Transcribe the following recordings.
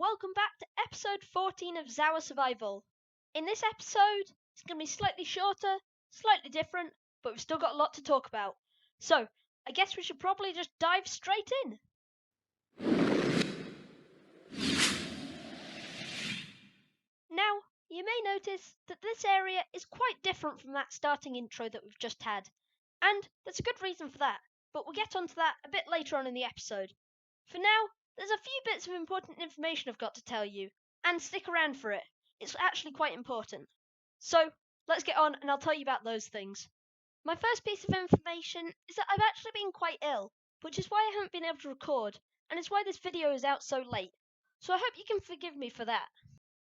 welcome back to episode 14 of Zawa Survival. In this episode, it's going to be slightly shorter, slightly different, but we've still got a lot to talk about. So, I guess we should probably just dive straight in. Now, you may notice that this area is quite different from that starting intro that we've just had. And there's a good reason for that, but we'll get onto that a bit later on in the episode. For now, there's a few bits of important information I've got to tell you, and stick around for it. It's actually quite important. So, let's get on and I'll tell you about those things. My first piece of information is that I've actually been quite ill, which is why I haven't been able to record, and it's why this video is out so late. So I hope you can forgive me for that.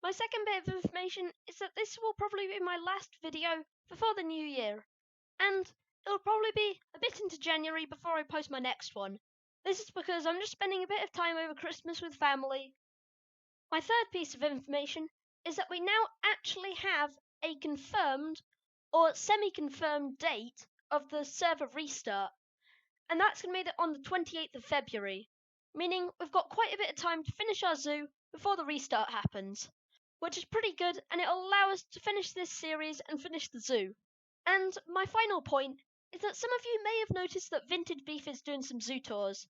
My second bit of information is that this will probably be my last video before the new year, and it'll probably be a bit into January before I post my next one. This is because I'm just spending a bit of time over Christmas with family. My third piece of information is that we now actually have a confirmed or semi-confirmed date of the server restart, and that's going to be on the 28th of February, meaning we've got quite a bit of time to finish our zoo before the restart happens, which is pretty good, and it'll allow us to finish this series and finish the zoo. And my final point is that some of you may have noticed that Vintage Beef is doing some zoo tours.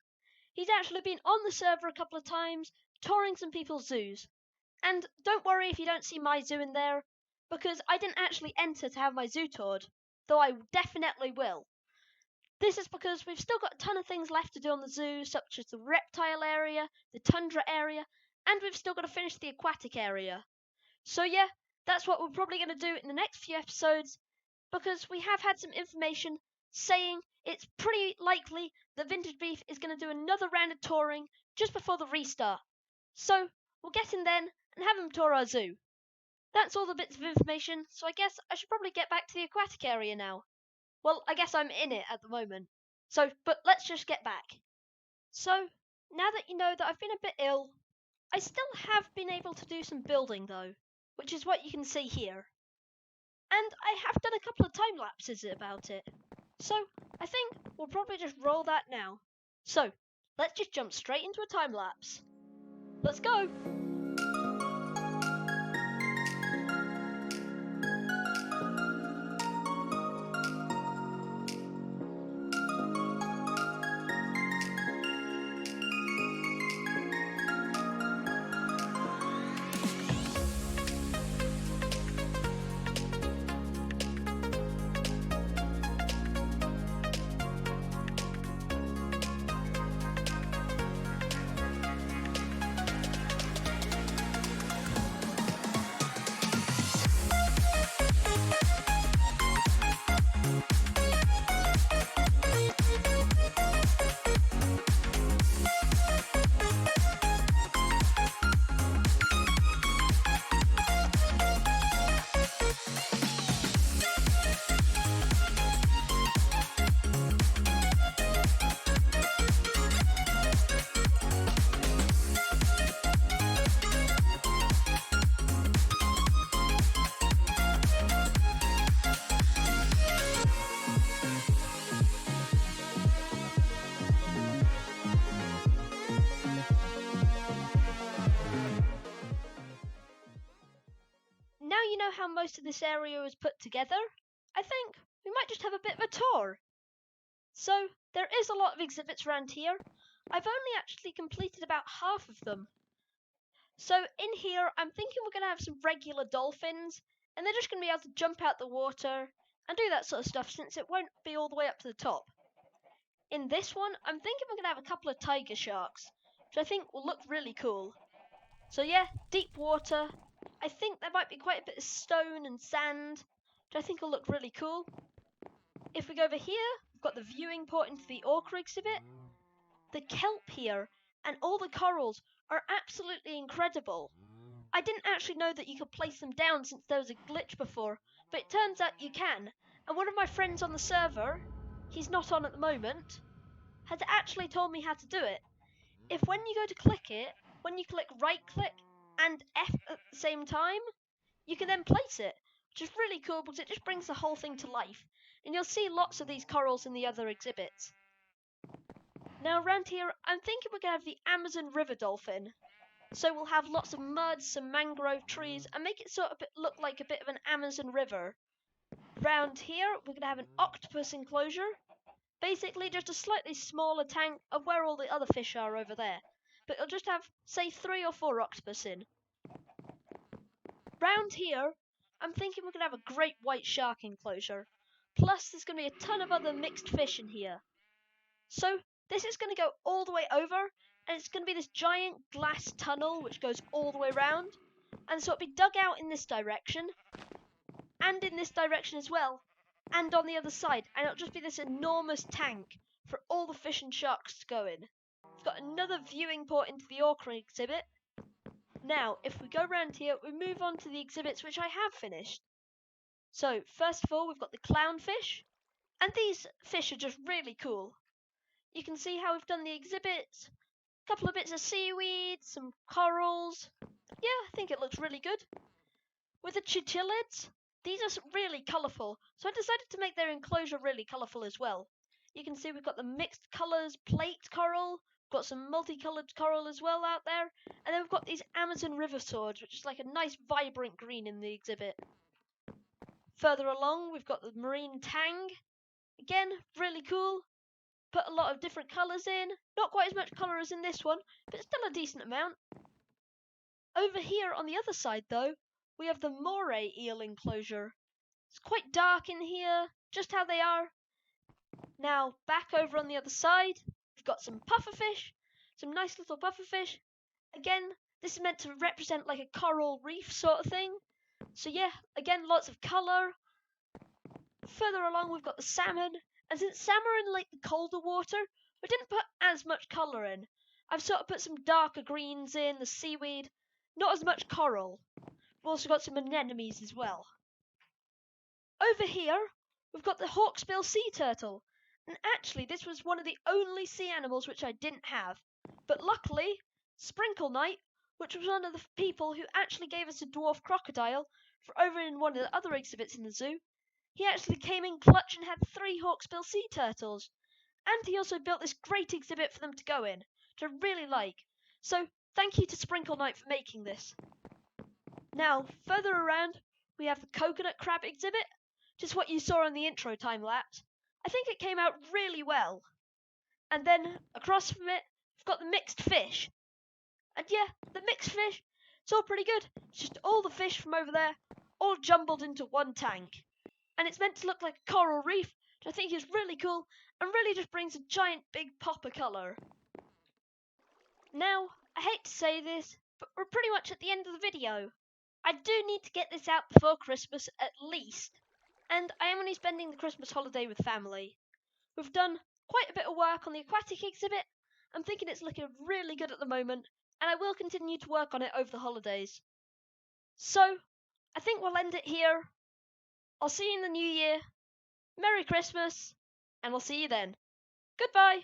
He's actually been on the server a couple of times, touring some people's zoos. And don't worry if you don't see my zoo in there, because I didn't actually enter to have my zoo toured, though I definitely will. This is because we've still got a ton of things left to do on the zoo, such as the reptile area, the tundra area, and we've still got to finish the aquatic area. So yeah, that's what we're probably going to do in the next few episodes, because we have had some information saying it's pretty likely that Vintage Beef is going to do another round of touring just before the restart. So we'll get in then and have him tour our zoo. That's all the bits of information, so I guess I should probably get back to the aquatic area now. Well, I guess I'm in it at the moment. But let's just get back. So, now that you know that I've been a bit ill, I still have been able to do some building though, which is what you can see here. And I have done a couple of time lapses about it. So, I think we'll probably just roll that now. So, let's just jump straight into a time lapse. Let's go! Now you know how most of this area was put together, I think we might just have a bit of a tour. So, there is a lot of exhibits around here. I've only actually completed about half of them. So, in here, I'm thinking we're going to have some regular dolphins, and they're just going to be able to jump out the water and do that sort of stuff since it won't be all the way up to the top. In this one, I'm thinking we're going to have a couple of tiger sharks, which I think will look really cool. So yeah, deep water. I think there might be quite a bit of stone and sand, which I think will look really cool. If we go over here, we've got the viewing port into the orca exhibit. The kelp here and all the corals are absolutely incredible. I didn't actually know that you could place them down since there was a glitch before, but it turns out you can. And one of my friends on the server, he's not on at the moment, has actually told me how to do it. If when you go to click it, when you click right click and F at the same time, you can then place it, which is really cool because it just brings the whole thing to life. And you'll see lots of these corals in the other exhibits. Now around here, I'm thinking we're going to have the Amazon River dolphin. So we'll have lots of mud, some mangrove trees, and make it sort of look like a bit of an Amazon river. Round here, we're going to have an octopus enclosure. Basically, just a slightly smaller tank of where all the other fish are over there. But it'll just have, say, 3 or 4 octopus in. Round here, I'm thinking we're going to have a great white shark enclosure. Plus, there's going to be a ton of other mixed fish in here. So, this is going to go all the way over, and it's going to be this giant glass tunnel which goes all the way around. And so it'll be dug out in this direction, and in this direction as well, and on the other side, and it'll just be this enormous tank for all the fish and sharks to go in. We've got another viewing port into the orca exhibit. Now, if we go around here, we move on to the exhibits which I have finished. So, first of all, we've got the clownfish, and these fish are just really cool. You can see how we've done the exhibits, a couple of bits of seaweed, some corals. Yeah, I think it looks really good. With the chinchillids, these are really colourful, so I decided to make their enclosure really colourful as well. You can see we've got the mixed colours plate coral, got some multicoloured coral as well out there, and then we've got these Amazon river swords, which is like a nice vibrant green in the exhibit. Further along, we've got the marine tang. Again, really cool. Put a lot of different colours in. Not quite as much colour as in this one, but still a decent amount. Over here on the other side, though, we have the moray eel enclosure. It's quite dark in here, just how they are. Now, back over on the other side, we've got some pufferfish, some nice little pufferfish. Again, this is meant to represent like a coral reef sort of thing. So yeah, again, lots of colour. Further along, we've got the salmon. And since salmon are in like the colder water, we didn't put as much colour in. I've sort of put some darker greens in, the seaweed, not as much coral. We've also got some anemones as well. Over here, we've got the hawksbill sea turtle. And actually, this was one of the only sea animals which I didn't have. But luckily, Sprinkle Knight, which was one of the people who actually gave us a dwarf crocodile for over in one of the other exhibits in the zoo, he actually came in clutch and had 3 hawksbill sea turtles. And he also built this great exhibit for them to go in, which I really like. So, thank you to Sprinkle Knight for making this. Now, further around, we have the coconut crab exhibit, just what you saw in the intro time lapse. I think it came out really well. And then, across from it, we've got the mixed fish. And yeah, the mixed fish, it's all pretty good. It's just all the fish from over there, all jumbled into one tank. And it's meant to look like a coral reef, which I think is really cool and really just brings a giant big pop of colour. Now, I hate to say this, but we're pretty much at the end of the video. I do need to get this out before Christmas at least, and I am only spending the Christmas holiday with family. We've done quite a bit of work on the aquatic exhibit. I'm thinking it's looking really good at the moment, and I will continue to work on it over the holidays. So, I think we'll end it here. I'll see you in the new year. Merry Christmas, and we'll see you then. Goodbye.